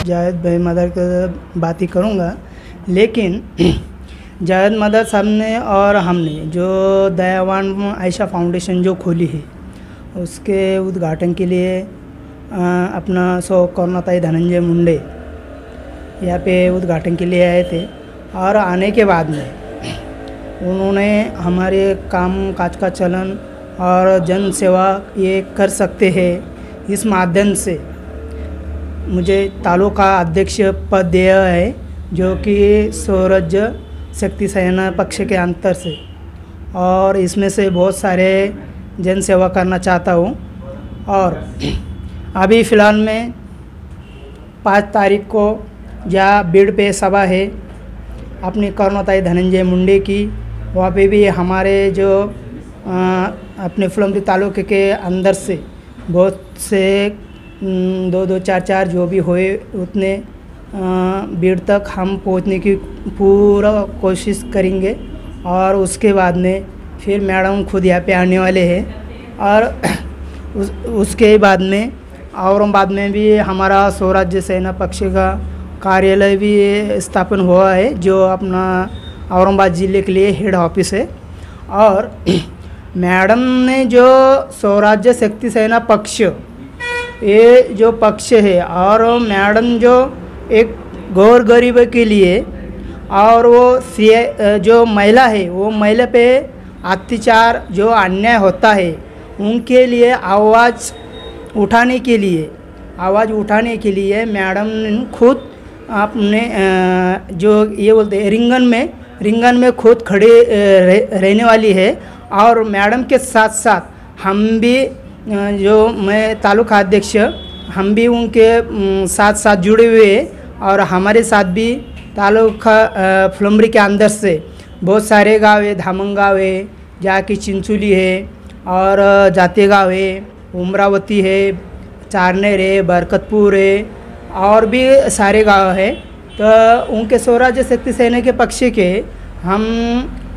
जावेद भाई मदर की बात ही करूँगा, लेकिन जावेद मदर साहब ने और हमने जो दयावान आयशा फाउंडेशन जो खोली है उसके उद्घाटन के लिए अपना करुणाताई धनंजय मुंडे यहाँ पे उद्घाटन के लिए आए थे। और आने के बाद में उन्होंने हमारे काम काज का चलन और जन सेवा ये कर सकते हैं, इस माध्यम से मुझे तालुका अध्यक्ष पद दिया है, जो कि स्वराज्य शक्ति सेना पक्ष के अंतर से, और इसमें से बहुत सारे जन सेवा करना चाहता हूँ। और अभी फ़िलहाल में 5 तारीख को जहाँ भीड़ पे सभा है अपनी करुणाताई धनंजय मुंडे की, वहाँ पे भी हमारे जो अपने फुलंब्री तालुके के अंदर से बहुत से 2-2, 4-4 जो भी हुए उतने भीड़ तक हम पहुंचने की पूरा कोशिश करेंगे। और उसके बाद में फिर मैडम खुद यहाँ पे आने वाले हैं। और उसके बाद में औरंगाबाद में भी हमारा स्वराज्य सेना पक्ष का कार्यालय भी स्थापन हुआ है, जो अपना औरंगाबाद ज़िले के लिए हेड ऑफिस है। और मैडम ने जो स्वराज्य शक्ति सेना पक्ष ये जो पक्ष है, और मैडम जो एक गौर गरीब के लिए, और वो जो महिला है वो महिला पे अत्याचार जो अन्याय होता है उनके लिए आवाज़ उठाने के लिए मैडम खुद अपने जो ये बोलते हैं रिंगन में खुद खड़े रहने वाली है। और मैडम के साथ साथ हम भी जो मैं तालुका अध्यक्ष, हम भी उनके साथ जुड़े हुए हैं। और हमारे साथ भी तालुका फुलंब्री के अंदर से बहुत सारे गाँव है, धामंग गाँव है, जहाँ की चिंचोली है, और जाते गाँव है, उमरावती है, चारनेर है, बरकतपुर है, और भी सारे गाँव है। तो उनके स्वराज्य शक्ति सेना के पक्ष के हम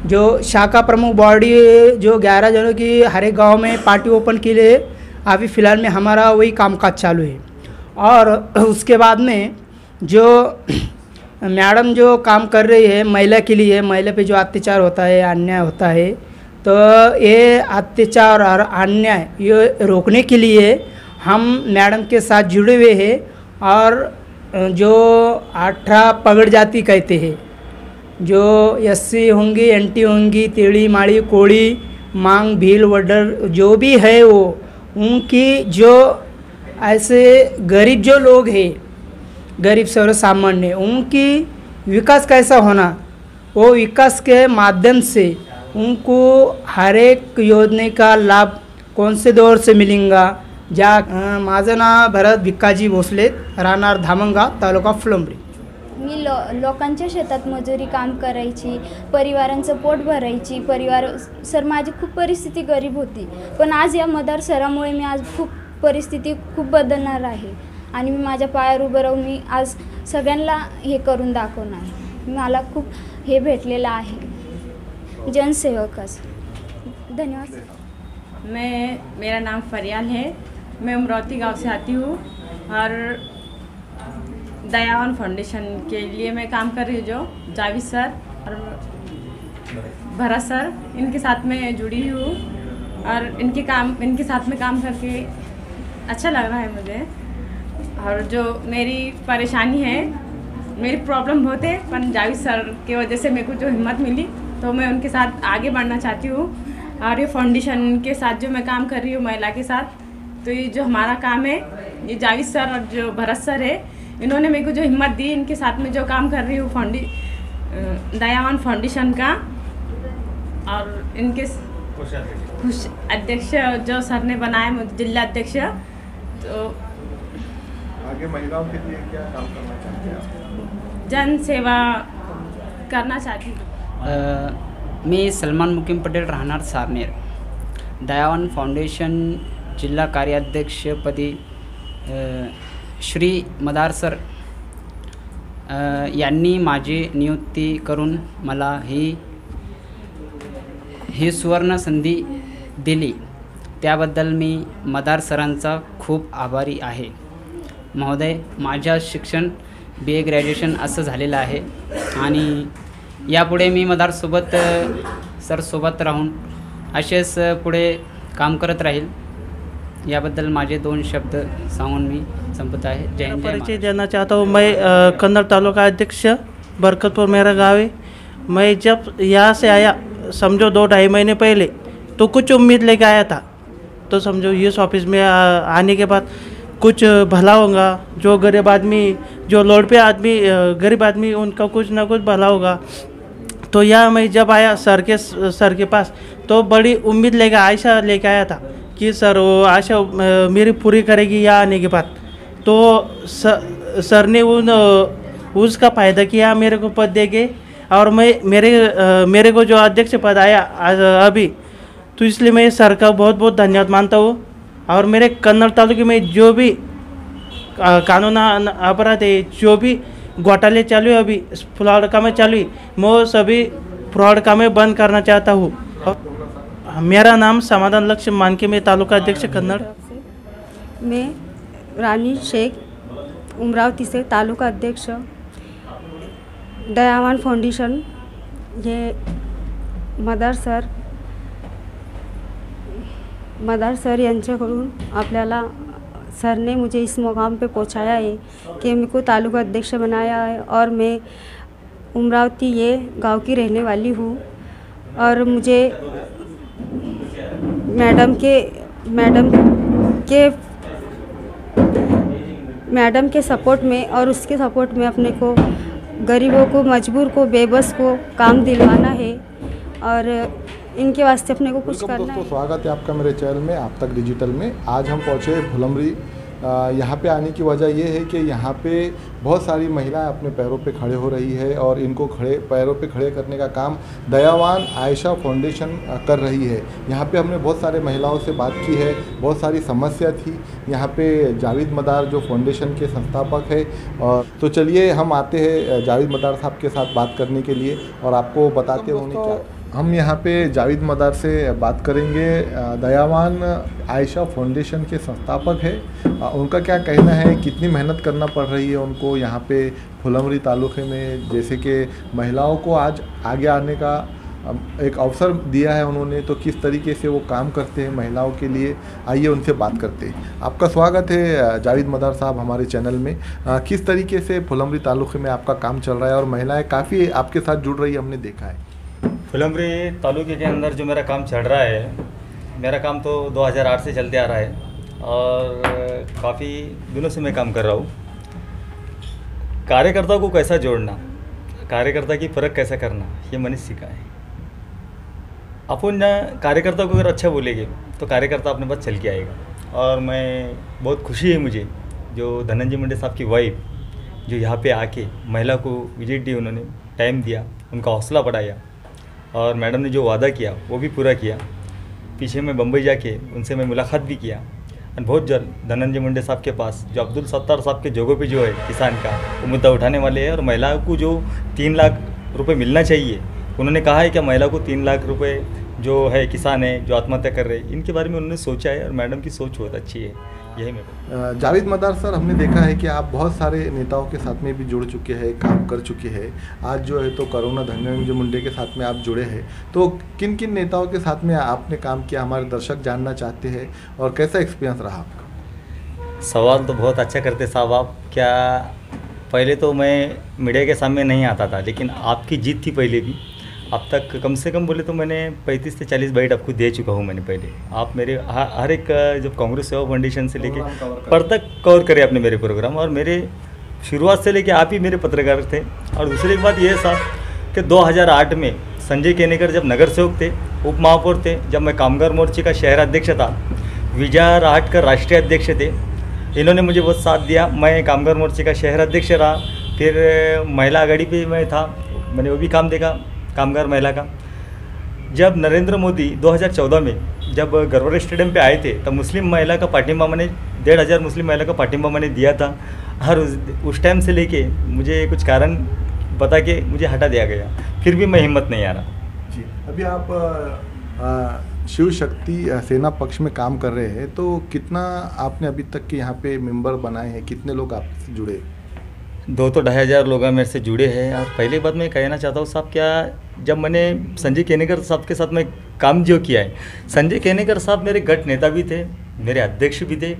जो शाखा प्रमुख बॉडी जो 11 जनों की हर एक गाँव में पार्टी ओपन के लिए अभी फ़िलहाल में हमारा वही कामकाज चालू है। और उसके बाद में जो मैडम जो काम कर रही है महिला के लिए, महिला पे जो अत्याचार होता है, अन्याय होता है, तो ये अत्याचार और अन्याय ये रोकने के लिए हम मैडम के साथ जुड़े हुए हैं। और जो 18 पगड़ जाति कहते हैं, जो एससी होंगी, एनटी होंगी, तेड़ी माड़ी कोड़ी मांग भील वडर जो भी है, वो उनकी जो ऐसे गरीब जो लोग हैं, गरीब सर्व सामान्य, उनकी विकास कैसा होना, वो विकास के माध्यम से उनको हर एक योजना का लाभ कौन से दौर से मिलेगा। माझं नाव भरत भिक्काजी भोसले, राहणार धामणगाव, तालुका फुलंब्री। मी लोकांच्या शेतात मजुरी काम करायची, परिवारांचं पोट भरायची। सर माझी खूप परिस्थिती गरीब होती, पण आज या मदार सरामुळे मी आज खूप परिस्थिती खूप बदलणार आहे आणि मी माझ्या पायावर उभं राहून मी आज सगळ्यांना हे करून दाखवणार। मला खूप हे भेटलेलं आहे जनसेवकास। धन्यवाद। मेरा नाम फरियाल है, मैं अमरावती गांव से आती हूँ और दयावान फाउंडेशन के लिए मैं काम कर रही हूँ। जो जावेद सर और भरत सर, इनके साथ में जुड़ी हूँ और इनके साथ में काम करके अच्छा लग रहा है मुझे। और जो मेरी परेशानी है, मेरी प्रॉब्लम बहुत है, पर जावेद सर की वजह से मेरे को जो हिम्मत मिली तो मैं उनके साथ आगे बढ़ना चाहती हूँ। और ये फाउंडेशन के साथ जो मैं काम कर रही हूँ महिला के साथ, तो ये जो हमारा काम है, ये जावेद सर और जो भरत सर है, इन्होंने मेरे को जो हिम्मत दी, इनके साथ में जो काम कर रही हूँ दयावान फाउंडेशन का। और इनके अध्यक्ष जो सर ने बनाया जिला अध्यक्ष, तो आगे महिलाओं के लिए क्या काम करना चाहते हैं आप? जन सेवा करना चाहती हूँ। मी सलमान मुकीम पटेल, राहणार सारनेर, दयावान फाउंडेशन जिल्हा कार्याध्यक्षपदी श्री मदार सर यांनी माझी नियुक्ती करून मला ही सुवर्ण संधी दिली, त्याबद्दल मी मदार सरांचा खूप आभारी आहे। महोदय, माझ्या शिक्षण BA ग्रॅज्युएशन असं झालेलं आहे आणि यापुढे मी मदारसोबत सरसोबत राहून असेच पुढे काम करत राहील, याबद्दल माझे 2 शब्द सांगून मी संपत आहे। जय हिंद। परिचय देना चाहता हूँ। मैं कन्नड़ तालुका अध्यक्ष, बरकतपुर मेरा गाँव है। मैं जब यहाँ से आया, समझो 2-2.5 महीने पहले, तो कुछ उम्मीद लेके आया था, तो समझो इस ऑफिस में आने के बाद कुछ भला होगा। जो गरीब आदमी, जो लोड पे आदमी, गरीब आदमी, उनका कुछ ना कुछ भला होगा। तो यहाँ मैं जब आया सर के पास, तो बड़ी उम्मीद लेके आयशा लेके आया था कि सर वो आशा मेरी पूरी करेगी यहाँ आने के बाद। तो सर ने उसका फ़ायदा किया, मेरे को पद दे गए और मेरे को जो अध्यक्ष पद आया अभी, तो इसलिए मैं सर का बहुत बहुत धन्यवाद मानता हूँ। और मेरे कन्नड़ तालुके में जो भी कानून अपराध है, जो भी घोटाले चालू है, अभी फ्रॉड कामें चालू है, मैं सभी फ्रॉड कामें बंद करना चाहता हूँ। मेरा नाम समाधान लक्ष्य मानके, मैं तालुका अध्यक्ष कन्नड़। मैं रानी शेख, अमरावती से तालुका अध्यक्ष, दयावान फाउंडेशन। ये मदार सर यांच्याकडून आपल्याला सरने मुझे इस मुकाम पे पहुंचाया है कि मेरे को तालुका अध्यक्ष बनाया है। और मैं अमरावती ये गांव की रहने वाली हूँ। और मुझे मैडम के सपोर्ट में और उसके सपोर्ट में अपने को गरीबों को, मजबूर को, बेबस को काम दिलवाना है और इनके वास्ते अपने को कुछ करना है। स्वागत है आपका मेरे चैनल में, आप तक डिजिटल में। आज हम पहुँचे फुलंब्री। यहाँ पे आने की वजह ये है कि यहाँ पे बहुत सारी महिलाएं अपने पैरों पे खड़े हो रही है और इनको पैरों पे खड़े करने का काम दयावान आयशा फाउंडेशन कर रही है। यहाँ पे हमने बहुत सारे महिलाओं से बात की है, बहुत सारी समस्या थी। यहाँ पे जावेद मदार जो फाउंडेशन के संस्थापक है, और तो चलिए हम आते हैं जावेद मदार साहब के साथ बात करने के लिए और आपको बताते हैं उन्हें क्या। हम यहाँ पे जावेद मदार से बात करेंगे। दयावान आयशा फाउंडेशन के संस्थापक है। उनका क्या कहना है, कितनी मेहनत करना पड़ रही है उनको यहाँ पे फुलंब्री तालुके में, जैसे कि महिलाओं को आज आगे आने का एक अवसर दिया है उन्होंने, तो किस तरीके से वो काम करते हैं महिलाओं के लिए। आइए उनसे बात करते हैं। आपका स्वागत है जावेद मदार साहब हमारे चैनल में। किस तरीके से फुलंब्री तालुके में आपका काम चल रहा है और महिलाएं काफ़ी आपके साथ जुड़ रही है, हमने देखा है। फुलंब्री तालुके के अंदर जो मेरा काम चल रहा है, मेरा काम तो 2008 से चलते आ रहा है और काफ़ी दिनों से मैं काम कर रहा हूँ। कार्यकर्ता को कैसा जोड़ना, कार्यकर्ता की फ़र्क कैसा करना, ये मैंने सीखा है। अपन कार्यकर्ता को अगर अच्छा बोलेंगे तो कार्यकर्ता अपने पास चल के आएगा। और मैं बहुत खुशी है मुझे जो धनंजय मुंडे साहब की वाइफ जो यहाँ पे आके महिला को विजिट दी, उन्होंने टाइम दिया, उनका हौसला बढ़ाया और मैडम ने जो वादा किया वो भी पूरा किया। पीछे मैं बम्बई जाके उनसे मैं मुलाकात भी किया और बहुत जल्द धनंजय मुंडे साहब के पास जो अब्दुल सत्तार साहब के जगहों पे जो है किसान का वो मुद्दा उठाने वाले हैं और महिलाओं को जो 3 लाख रुपए मिलना चाहिए, उन्होंने कहा है कि महिला को 3 लाख रुपए जो है किसान है जो आत्महत्या कर रहे हैं, इनके बारे में उन्होंने सोचा है और मैडम की सोच बहुत अच्छी है। यही मैं जावेद मदार सर, हमने देखा है कि आप बहुत सारे नेताओं के साथ में भी जुड़ चुके हैं, काम कर चुके हैं। आज जो है तो करुणा धनंजय मुंडे के साथ में आप जुड़े हैं, तो किन किन नेताओं के साथ में आपने काम किया, हमारे दर्शक जानना चाहते हैं, और कैसा एक्सपीरियंस रहा आपका? सवाल तो बहुत अच्छा करते साहब आप। क्या पहले तो मैं मीडिया के सामने नहीं आता था, लेकिन आपकी जीत थी पहले भी। अब तक कम से कम बोले तो मैंने 35 से 40 बाइट आपको दे चुका हूँ मैंने पहले। आप मेरे हर एक जब कांग्रेस सेवा फाउंडेशन से लेके पर तक कवर करे आपने मेरे प्रोग्राम, और मेरे शुरुआत से लेके आप ही मेरे पत्रकार थे। और दूसरी एक बात ये है साहब कि 2008 में संजय केनेकर जब नगर सेवक थे, उप महापौर थे, जब मैं कामगार मोर्चे का शहर अध्यक्ष था, विजय राहटकर राष्ट्रीय अध्यक्ष थे, इन्होंने मुझे बहुत साथ दिया। मैं कामगार मोर्चे का शहर अध्यक्ष रहा, फिर महिला आघाड़ी पे मैं था, मैंने वो भी काम देखा कामगार महिला का। जब नरेंद्र मोदी 2014 में जब गरवारे स्टेडियम पे आए थे, तब मुस्लिम महिला का पाठिंबा मैंने 1,500 मुस्लिम महिला का पाठिंबा मैंने दिया था। और उस टाइम से लेके मुझे कुछ कारण बता के मुझे हटा दिया गया, फिर भी मैं हिम्मत नहीं आ रहा। जी, अभी आप शिव शक्ति सेना पक्ष में काम कर रहे हैं, तो कितना आपने अभी तक के यहाँ पे मेंबर बनाए हैं, कितने लोग आपसे जुड़े? 2,500 लोग मेरे से जुड़े हैं। और पहली बात मैं कहना चाहता हूँ साहब, क्या जब मैंने संजय केनेकर साहब के साथ में काम जो किया है, संजय केनेकर साहब मेरे गठ नेता भी थे, मेरे अध्यक्ष भी थे,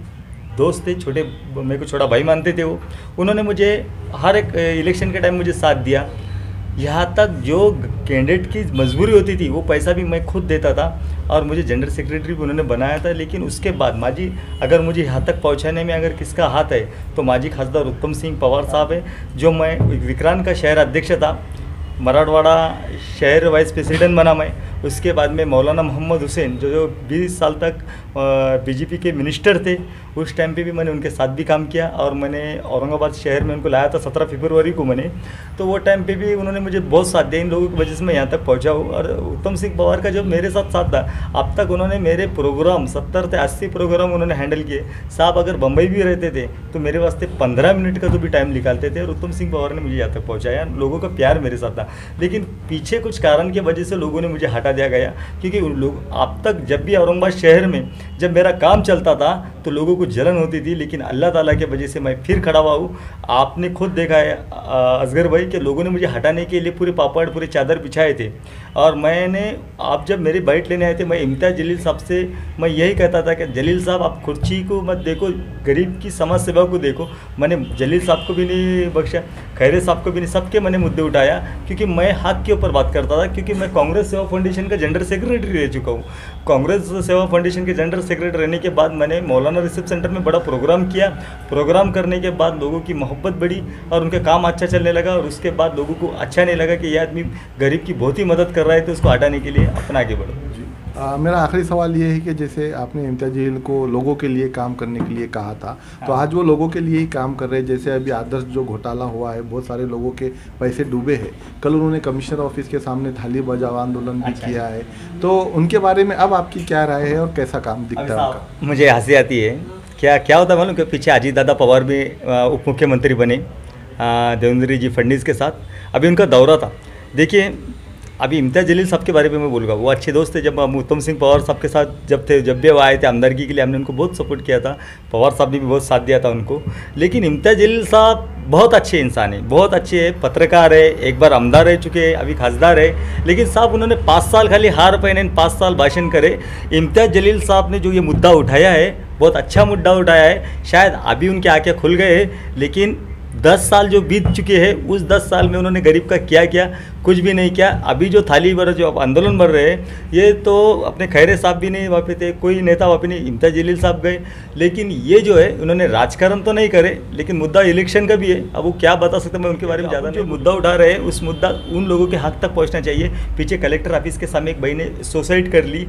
दोस्त थे, छोटे, मेरे को छोटा भाई मानते थे वो। उन्होंने मुझे हर एक इलेक्शन के टाइम मुझे साथ दिया। यहाँ तक जो कैंडिडेट की मजबूरी होती थी वो पैसा भी मैं खुद देता था, और मुझे जनरल सेक्रेटरी भी उन्होंने बनाया था। लेकिन उसके बाद माजी अगर मुझे यहाँ तक पहुँचाने में अगर किसका हाथ है तो माजी खासदार उत्तम सिंह पवार साहब है, जो मैं विक्रांत का शहर अध्यक्ष था, मराठवाड़ा शहर वाइस प्रेसिडेंट बना मैं। उसके बाद में मौलाना मोहम्मद हुसैन जो 20 साल तक बीजेपी के मिनिस्टर थे, उस टाइम पे भी मैंने उनके साथ भी काम किया, और मैंने औरंगाबाद शहर में उनको लाया था 17 फरवरी को मैंने। तो वो टाइम पे भी उन्होंने मुझे बहुत साथ दिया। इन लोगों की वजह से मैं यहाँ तक पहुँचा हूँ। और उत्तम सिंह पवार का जब मेरे साथ था, अब तक उन्होंने मेरे प्रोग्राम 70 से 80 प्रोग्राम उन्होंने हैंडल किए साहब। अगर बम्बई भी रहते थे तो मेरे वास्ते 15 मिनट का तो भी टाइम निकालते थे, और उत्तम सिंह पवार ने मुझे यहाँ तक पहुँचाया। लोगों का प्यार मेरे साथ था, लेकिन पीछे कुछ कारण की वजह से लोगों ने मुझे हटा दिया गया। क्योंकि उन लोग अब तक जब भी औरंगाबाद शहर में जब मेरा काम चलता था तो लोगों को जलन होती थी, लेकिन अल्लाह ताला की वजह से मैं फिर खड़ा हुआ हूँ। आपने खुद देखा है असगर भाई कि लोगों ने मुझे हटाने के लिए पूरे पापड़ पूरे चादर बिछाए थे। और मैंने आप जब मेरी बाइट लेने आए थे, मैं इम्तियाज़ जलील साहब से मैं यही कहता था कि जलील साहब आप कुर्सी को मत देखो, गरीब की समाज सेवा को देखो। मैंने जलील साहब को भी नहीं बख्शा, खैरे साहब को भी नहीं, सबके मैंने मुद्दे उठाया, क्योंकि मैं हक के ऊपर बात करता था। क्योंकि मैं कांग्रेस सेवा फाउंडेशन का जनरल सेक्रेटरी रह चुका हूँ। कांग्रेस सेवा फाउंडेशन के जनरल सेक्रेटरी रहने के बाद मैंने मौलाना रिसेप्शन सेंटर में बड़ा प्रोग्राम किया। प्रोग्राम करने के बाद लोगों की मोहब्बत बढ़ी और उनका काम अच्छा चलने लगा। और उसके बाद लोगों को अच्छा नहीं लगा कि ये आदमी गरीब की बहुत ही मदद कर रहा है, तो उसको हटाने के लिए अपना आगे बढ़ो। मेरा आखिरी सवाल ये है कि जैसे आपने इम्तियाज़ जलील को लोगों के लिए काम करने के लिए कहा था, तो आज वो लोगों के लिए ही काम कर रहे हैं। जैसे अभी आदर्श जो घोटाला हुआ है, बहुत सारे लोगों के पैसे डूबे हैं। कल उन्होंने कमिश्नर ऑफिस के सामने थाली बजाओ आंदोलन भी किया है, तो उनके बारे में अब आपकी क्या राय है और कैसा काम दिखता है उनका? मुझे हंसी आती है। क्या होता है मालूम कि पीछे अजीत दादा पवार भी उप मुख्यमंत्री बने देवेंद्र जी फडणवीस के साथ। अभी उनका दौरा था। देखिए, अभी इम्तियाज़ जलील साहब के बारे में मैं बोलूँगा, वो अच्छे दोस्त थे। जब हम उत्तम सिंह पवार साहब के साथ जब भी वो आए थे आमदरगी के लिए, हमने उनको बहुत सपोर्ट किया था। पवार साहब ने भी बहुत साथ दिया था उनको। लेकिन इम्तियाज़ जलील साहब बहुत अच्छे इंसान हैं, बहुत अच्छे हैं, पत्रकार है, एक बार आमदार रह चुके हैं, अभी खासदार है। लेकिन साहब उन्होंने 5 साल खाली हार पहने, 5 साल भाषण करे। इम्तियाज़ जलील साहब ने जो ये मुद्दा उठाया है, बहुत अच्छा मुद्दा उठाया है। शायद अभी उनके आँखें खुल गए हैं, लेकिन 10 साल जो बीत चुके हैं, उस 10 साल में उन्होंने गरीब का क्या किया? कुछ भी नहीं किया। अभी जो थाली पर जो आंदोलन बढ़ रहे हैं, ये तो अपने खैरे साहब भी नहीं वहाँ पे थे, कोई नेता वहाँ पे नहीं, इम्तियाज़ जलील साहब गए। लेकिन ये जो है, उन्होंने राजकारण तो नहीं करे, लेकिन मुद्दा इलेक्शन का भी है। अब वो क्या बता सकते, मैं उनके बारे में ज़्यादा नहीं। मुद्दा उठा रहे हैं, उस मुद्दा उन लोगों के हक तक पहुँचना चाहिए। पीछे कलेक्टर ऑफिस के सामने एक भाई ने सुसाइड कर ली,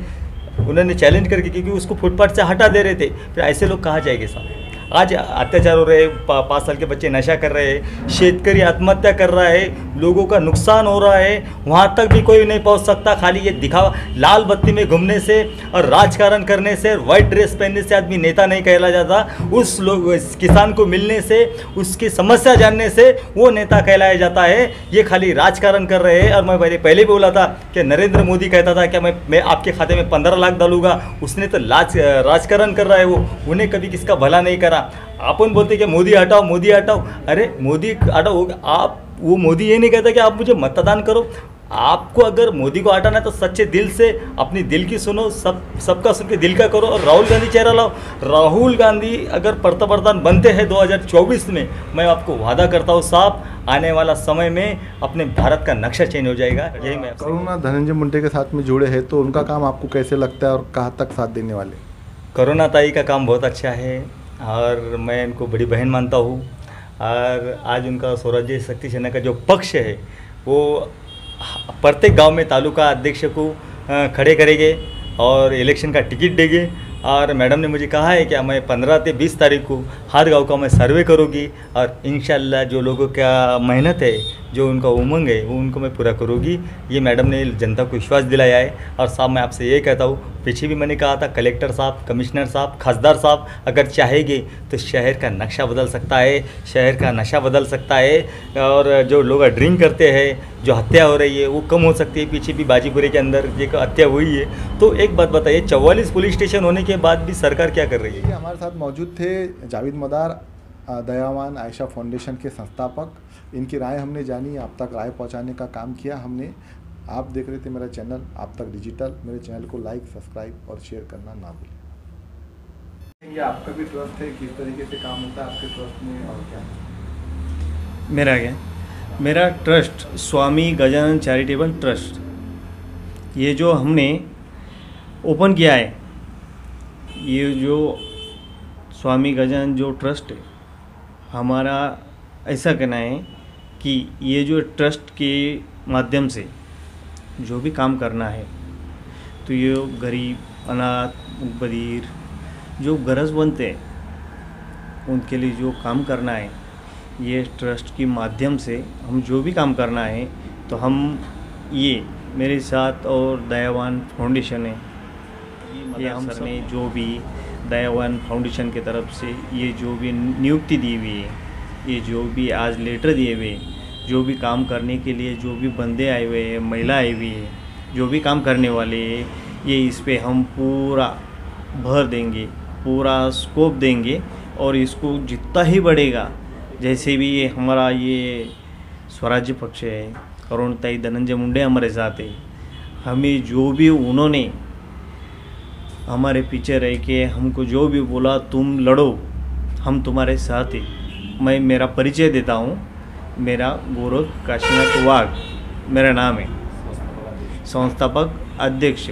उन्होंने चैलेंज करके, क्योंकि उसको फुटपाथ से हटा दे रहे थे। फिर ऐसे लोग कहाँ जाएंगे साहब? आज अत्याचार हो रहे हैं, 5 साल के बच्चे नशा कर रहे हैं, शेतकरी आत्महत्या कर रहा है, लोगों का नुकसान हो रहा है, वहाँ तक भी कोई नहीं पहुँच सकता। खाली ये दिखावा, लाल बत्ती में घूमने से और राजकारण करने से, वाइट ड्रेस पहनने से आदमी नेता नहीं कहला जाता। उस लोग किसान को मिलने से, उसकी समस्या जानने से वो नेता कहलाया जाता है। ये खाली राजकारण कर रहे हैं। और मैं पहले भी बोला था कि नरेंद्र मोदी कहता था कि मैं आपके खाते में 15 लाख डालूंगा, उसने तो राजकारण कर रहा है। वो उन्हें कभी किसका भला नहीं करा। अपन बोलते कि मोदी हटाओ, मोदी हटाओ। अरे मोदी हटाओ, आप वो मोदी ये नहीं कहता कि आप मुझे मतदान करो। आपको अगर मोदी को हटाना है तो सच्चे दिल से अपनी दिल की सुनो, सबका सुन के दिल का करो। और राहुल गांधी चेहरा लाओ। राहुल गांधी अगर पंतप्रधान बनते हैं 2024 में, मैं आपको वादा करता हूँ साहब, आने वाला समय में अपने भारत का नक्शा चेंज हो जाएगा। यही मैं करुणा धनंजय मुंडे के साथ में जुड़े हैं, तो उनका काम आपको कैसे लगता है और कहाँ तक साथ देने वाले? करुणा ताई का काम बहुत अच्छा है और मैं इनको बड़ी बहन मानता हूँ। और आज उनका स्वराज्य शक्ति सेना का जो पक्ष है, वो प्रत्येक गांव में तालुका अध्यक्ष को खड़े करेंगे और इलेक्शन का टिकट देंगे। और मैडम ने मुझे कहा है कि मैं 15 से 20 तारीख को हर गांव का मैं सर्वे करूँगी और इंशाल्लाह जो लोगों का मेहनत है, जो उनका उमंग है, वो उनको मैं पूरा करूँगी। ये मैडम ने जनता को विश्वास दिलाया है। और साहब मैं आपसे ये कहता हूँ, पीछे भी मैंने कहा था, कलेक्टर साहब, कमिश्नर साहब, खासदार साहब अगर चाहेंगे तो शहर का नक्शा बदल सकता है, शहर का नशा बदल सकता है। और जो लोग ड्रिंक करते हैं, जो हत्या हो रही है, वो कम हो सकती है। पीछे भी बाजीपुरे के अंदर एक हत्या हुई है। तो एक बात बताइए, 44 पुलिस स्टेशन होने के बाद भी सरकार क्या कर रही है? हमारे साथ मौजूद थे जावेद मदार, दयावान आयशा फाउंडेशन के संस्थापक। इनकी राय हमने जानी, आप तक राय पहुंचाने का काम किया हमने। आप देख रहे थे मेरा चैनल आप तक डिजिटल। मेरे चैनल को लाइक, सब्सक्राइब और शेयर करना ना भूलें। आपका भी ट्रस्ट है, किस तरीके से काम होता है आपके ट्रस्ट में और क्या? मेरा ट्रस्ट स्वामी गजानन चैरिटेबल ट्रस्ट, ये जो हमने ओपन किया है, ये जो स्वामी गजानन जो ट्रस्ट है, हमारा ऐसा कहना है कि ये जो ट्रस्ट के माध्यम से जो भी काम करना है, तो ये गरीब, अनाथ, बधिर जो गरजमंद हैं, उनके लिए जो काम करना है, ये ट्रस्ट के माध्यम से हम जो भी काम करना है, तो हम ये मेरे साथ और दयावान फाउंडेशन है, ये हम सर ने जो भी दयावान फाउंडेशन की तरफ से ये जो भी नियुक्ति दी हुई है, ये जो भी आज लेटर दिए हुए, जो भी काम करने के लिए जो भी बंदे आए हुए हैं, महिला आई हुई है, जो भी काम करने वाले हैं, ये इस पे हम पूरा भर देंगे, पूरा स्कोप देंगे। और इसको जितना ही बढ़ेगा, जैसे भी ये हमारा ये स्वराज्य पक्ष है, करुणाताई धनंजय मुंडे हमारे साथ है, हमें जो भी उन्होंने हमारे पीछे रह के हमको जो भी बोला, तुम लड़ो, हम तुम्हारे साथ हैं। मैं मेरा परिचय देता हूँ, मेरा गौरव काशीनाथ वाघ मेरा नाम है, संस्थापक अध्यक्ष।